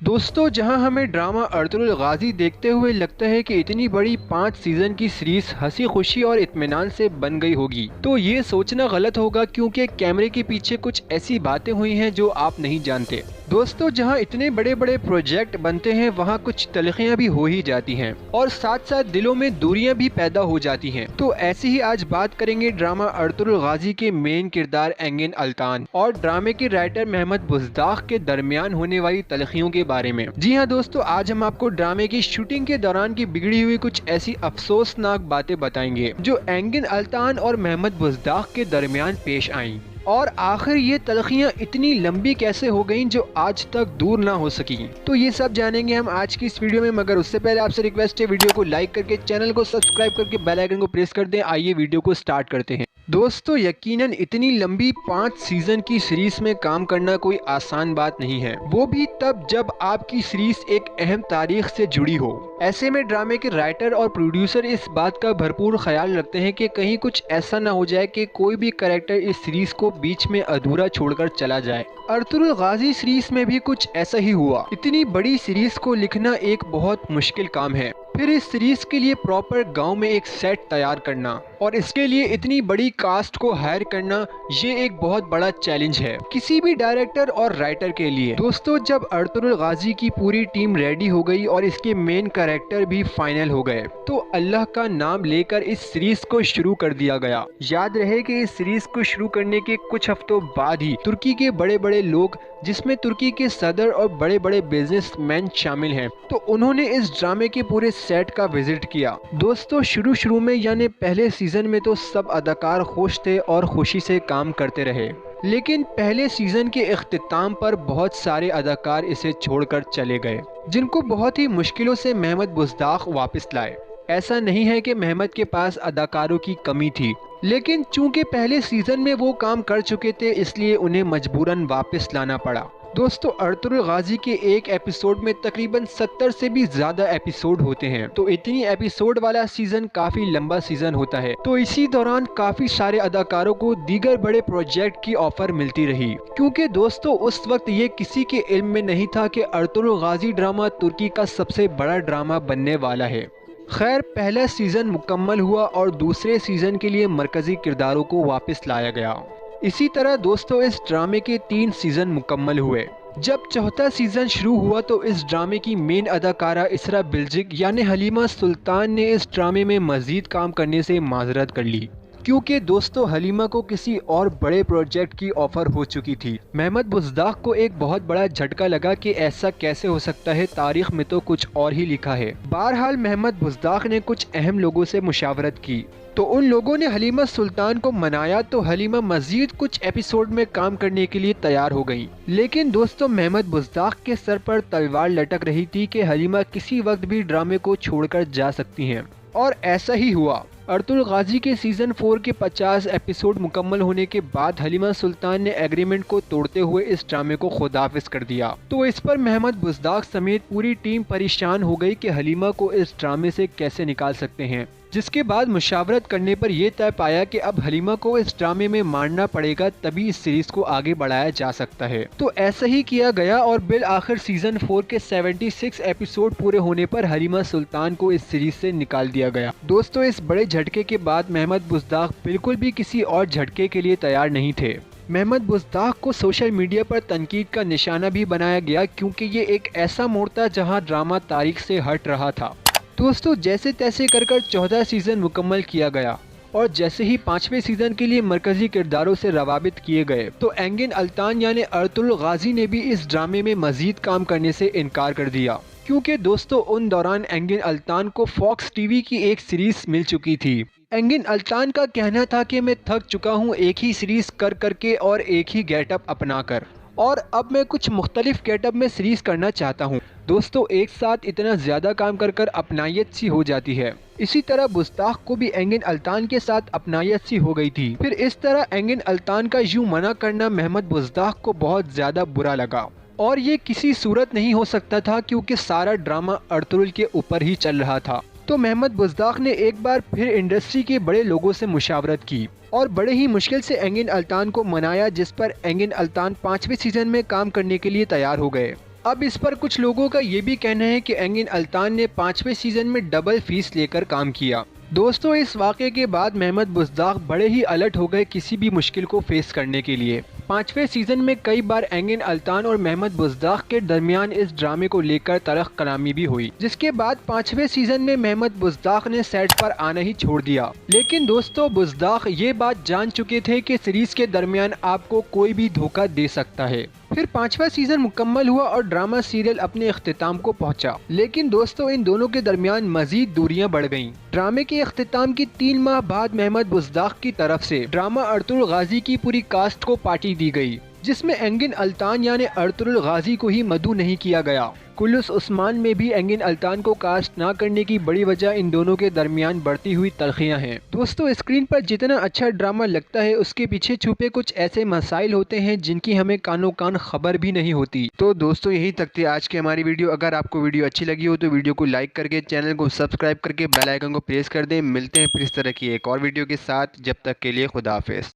दोस्तों, जहां हमें ड्रामा अर्तुगरुल गाजी देखते हुए लगता है कि इतनी बड़ी 5 सीजन की सीरीज हंसी खुशी और इत्मीनान से बन गई होगी, तो ये सोचना गलत होगा क्योंकि कैमरे के पीछे कुछ ऐसी बातें हुई हैं जो आप नहीं जानते। दोस्तों, जहां इतने बड़े बड़े प्रोजेक्ट बनते हैं वहां कुछ तलखियां भी हो ही जाती हैं और साथ साथ दिलों में दूरियां भी पैदा हो जाती हैं। तो ऐसे ही आज बात करेंगे ड्रामा अर्तुगरुल गाजी के मेन किरदार एंगिन अल्तान और ड्रामे के राइटर महमद बुज़दाख के दरमियान होने वाली तलखियों के बारे में। जी हाँ दोस्तों, आज हम आपको ड्रामे की शूटिंग के दौरान की बिगड़ी हुई कुछ ऐसी अफसोसनाक बातें बताएंगे जो एंगिन अल्तान और महमद बुज़दाख के दरमियान पेश आईं। और आखिर ये तलखियां इतनी लंबी कैसे हो गईं जो आज तक दूर ना हो सकी। तो ये सब जानेंगे हम आज की इस वीडियो में, मगर उससे पहले आपसे रिक्वेस्ट है वीडियो को लाइक करके चैनल को सब्सक्राइब करके बेल आइकन को प्रेस कर दें। आइए वीडियो को स्टार्ट करते हैं। दोस्तों, यकीनन इतनी लंबी 5 सीजन की सीरीज में काम करना कोई आसान बात नहीं है, वो भी तब जब आपकी सीरीज एक अहम तारीख से जुड़ी हो। ऐसे में ड्रामे के राइटर और प्रोड्यूसर इस बात का भरपूर ख्याल रखते हैं कि कहीं कुछ ऐसा ना हो जाए कि कोई भी कैरेक्टर इस सीरीज को बीच में अधूरा छोड़कर चला जाए। अर्तुगरुल गाजी सीरीज में भी कुछ ऐसा ही हुआ। इतनी बड़ी सीरीज को लिखना एक बहुत मुश्किल काम है, फिर इस सीरीज के लिए प्रॉपर गांव में एक सेट तैयार करना और इसके लिए इतनी बड़ी कास्ट को हायर करना, ये एक बहुत बड़ा चैलेंज है किसी भी डायरेक्टर और राइटर के लिए। दोस्तों, जब अर्तुगरुल गाजी की पूरी टीम रेडी हो गई और इसके मेन कैरेक्टर भी फाइनल हो गए, तो अल्लाह का नाम लेकर इस सीरीज को शुरू कर दिया गया। याद रहे कि इस सीरीज को शुरू करने के कुछ हफ्तों बाद ही तुर्की के बड़े बड़े लोग, जिसमें तुर्की के सदर और बड़े बड़े बिजनेसमैन शामिल हैं, तो उन्होंने इस ड्रामे के पूरे सेट का विजिट किया। दोस्तों, शुरू में यानी पहले सीजन में तो सब अदाकार खुश थे और खुशी से काम करते रहे, लेकिन पहले सीजन के इख्तिताम पर बहुत सारे अदाकार इसे छोड़कर चले गए, जिनको बहुत ही मुश्किलों से महमद बुज़दाख वापस लाए। ऐसा नहीं है कि महमद के पास अदाकारों की कमी थी, लेकिन चूंकि पहले सीजन में वो काम कर चुके थे इसलिए उन्हें मजबूरन वापस लाना पड़ा। दोस्तों, अर्तुगरुल गाजी के एक एपिसोड में तकरीबन 70 से भी ज्यादा एपिसोड होते हैं, तो इतनी एपिसोड वाला सीजन काफी लंबा सीजन होता है। तो इसी दौरान काफी सारे अदाकारों को दीगर बड़े प्रोजेक्ट की ऑफर मिलती रही, क्योंकि दोस्तों उस वक्त ये किसी के इल्म में नहीं था कि अर्तुगरुल गाजी ड्रामा तुर्की का सबसे बड़ा ड्रामा बनने वाला है। खैर, पहला सीजन मुकम्मल हुआ और दूसरे सीजन के लिए मरकजी किरदारों को वापस लाया गया। इसी तरह दोस्तों, इस ड्रामे के 3 सीजन मुकम्मल हुए। जब चौथा सीजन शुरू हुआ तो इस ड्रामे की मेन अदाकारा इसरा बिल्जिक यानी हलीमा सुल्तान ने इस ड्रामे में मजीद काम करने से माजरत कर ली, क्योंकि दोस्तों हलीमा को किसी और बड़े प्रोजेक्ट की ऑफर हो चुकी थी। महमद बुज़दाख को एक बहुत बड़ा झटका लगा कि ऐसा कैसे हो सकता है, तारीख में तो कुछ और ही लिखा है। बहरहाल महमद बुज़दाख ने कुछ अहम लोगों से मुशावरत की, तो उन लोगों ने हलीमा सुल्तान को मनाया, तो हलीमा मजीद कुछ एपिसोड में काम करने के लिए तैयार हो गई। लेकिन दोस्तों, महमद बुज़दाख के सर पर तलवार लटक रही थी कि हलीमा किसी वक्त भी ड्रामे को छोड़कर जा सकती हैं, और ऐसा ही हुआ। अर्तुगरुल गाजी के सीजन 4 के 50 एपिसोड मुकम्मल होने के बाद हलीमा सुल्तान ने एग्रीमेंट को तोड़ते हुए इस ड्रामे को खुदाफिज कर दिया। तो इस पर महमद बुज़दाख समेत पूरी टीम परेशान हो गई कि हलीमा को इस ड्रामे से कैसे निकाल सकते हैं, जिसके बाद मुशावरत करने पर यह तय पाया कि अब हलीमा को इस ड्रामे में मारना पड़ेगा, तभी इस सीरीज को आगे बढ़ाया जा सकता है। तो ऐसा ही किया गया और बिल आखिर सीजन 4 के 76 एपिसोड पूरे होने पर हलीमा सुल्तान को इस सीरीज से निकाल दिया गया। दोस्तों, इस बड़े झटके के बाद महमद बुज़दाख बिल्कुल भी किसी और झटके के लिए तैयार नहीं थे। महमद बुज़दाख को सोशल मीडिया पर तनकीद का निशाना भी बनाया गया, क्योंकि ये एक ऐसा मोड़ था जहां ड्रामा तारीख से हट रहा था। दोस्तों, जैसे तैसे कर 14 सीजन मुकम्मल किया गया और जैसे ही 5वें सीजन के लिए मरकजी किरदारों से रवाबित किए गए, तो एंगिन अल्तान यानी अर्तुगरुल गाजी ने भी इस ड्रामे में मजीद काम करने से इनकार कर दिया, क्योंकि दोस्तों उन दौरान एंगिन अल्तान को फॉक्स टीवी की एक सीरीज मिल चुकी थी। एंगिन अल्तान का कहना था कि मैं थक चुका हूँ एक ही सीरीज कर करके और एक ही गेटअप अपनाकर, और अब मैं कुछ मुख्तलिफ गेटअप में सीरीज करना चाहता हूँ। दोस्तों, एक साथ इतना ज्यादा काम कर कर अपनायत सी हो जाती है। इसी तरह बुज़दाख को भी एंगिन अल्तान के साथ अपनायत सी हो गई थी। फिर इस तरह एंगिन अल्तान का यूं मना करना महमद बुज़दाख को बहुत ज्यादा बुरा लगा, और ये किसी सूरत नहीं हो सकता था क्योंकि सारा ड्रामा अर्तुगरुल के ऊपर ही चल रहा था। तो महमद बुज़दाख ने एक बार फिर इंडस्ट्री के बड़े लोगों से मुशावरत की और बड़े ही मुश्किल से एंगिन अल्तान को मनाया, जिस पर एंगिन अल्तान 5वें सीजन में काम करने के लिए तैयार हो गए। अब इस पर कुछ लोगों का ये भी कहना है कि एंगिन अल्तान ने 5वें सीजन में डबल फीस लेकर काम किया। दोस्तों, इस वाक़े के बाद महमद बुज़दाग़ बड़े ही अलर्ट हो गए किसी भी मुश्किल को फेस करने के लिए। 5वें सीजन में कई बार एंगिन अल्तान और महमद बुज़दाग़ के दरमियान इस ड्रामे को लेकर तरह कलामी भी हुई, जिसके बाद 5वें सीजन में महमद बुज़दाग़ ने सेट पर आना ही छोड़ दिया। लेकिन दोस्तों, बुज़दाग़ ये बात जान चुके थे कि सीरीज के दरमियान आपको कोई भी धोखा दे सकता है। फिर 5वां सीजन मुकम्मल हुआ और ड्रामा सीरियल अपने इख्तिताम को पहुंचा। लेकिन दोस्तों, इन दोनों के दरमियान मजीद दूरियां बढ़ गईं। ड्रामे के इख्तिताम की 3 माह बाद महमद बुज़दाग़ की तरफ से ड्रामा अर्तुगरुल गाजी की पूरी कास्ट को पार्टी दी गई, जिसमें एंगिन अल्तान यानी अर्तुगरुल गाजी को ही मदऊ नहीं किया गया। कुल्लुस उस्मान में भी एंगिन अल्तान को कास्ट ना करने की बड़ी वजह इन दोनों के दरमियान बढ़ती हुई तलखियां हैं। दोस्तों, स्क्रीन पर जितना अच्छा ड्रामा लगता है उसके पीछे छुपे कुछ ऐसे मसाइल होते हैं जिनकी हमें कानो कान खबर भी नहीं होती। तो दोस्तों, यही तक थी आज की हमारी वीडियो। अगर आपको वीडियो अच्छी लगी हो तो वीडियो को लाइक करके चैनल को सब्सक्राइब करके बेल आइकन को प्रेस कर दें। मिलते हैं फिर इस तरह की एक और वीडियो के साथ। जब तक के लिए खुदा हाफिज़।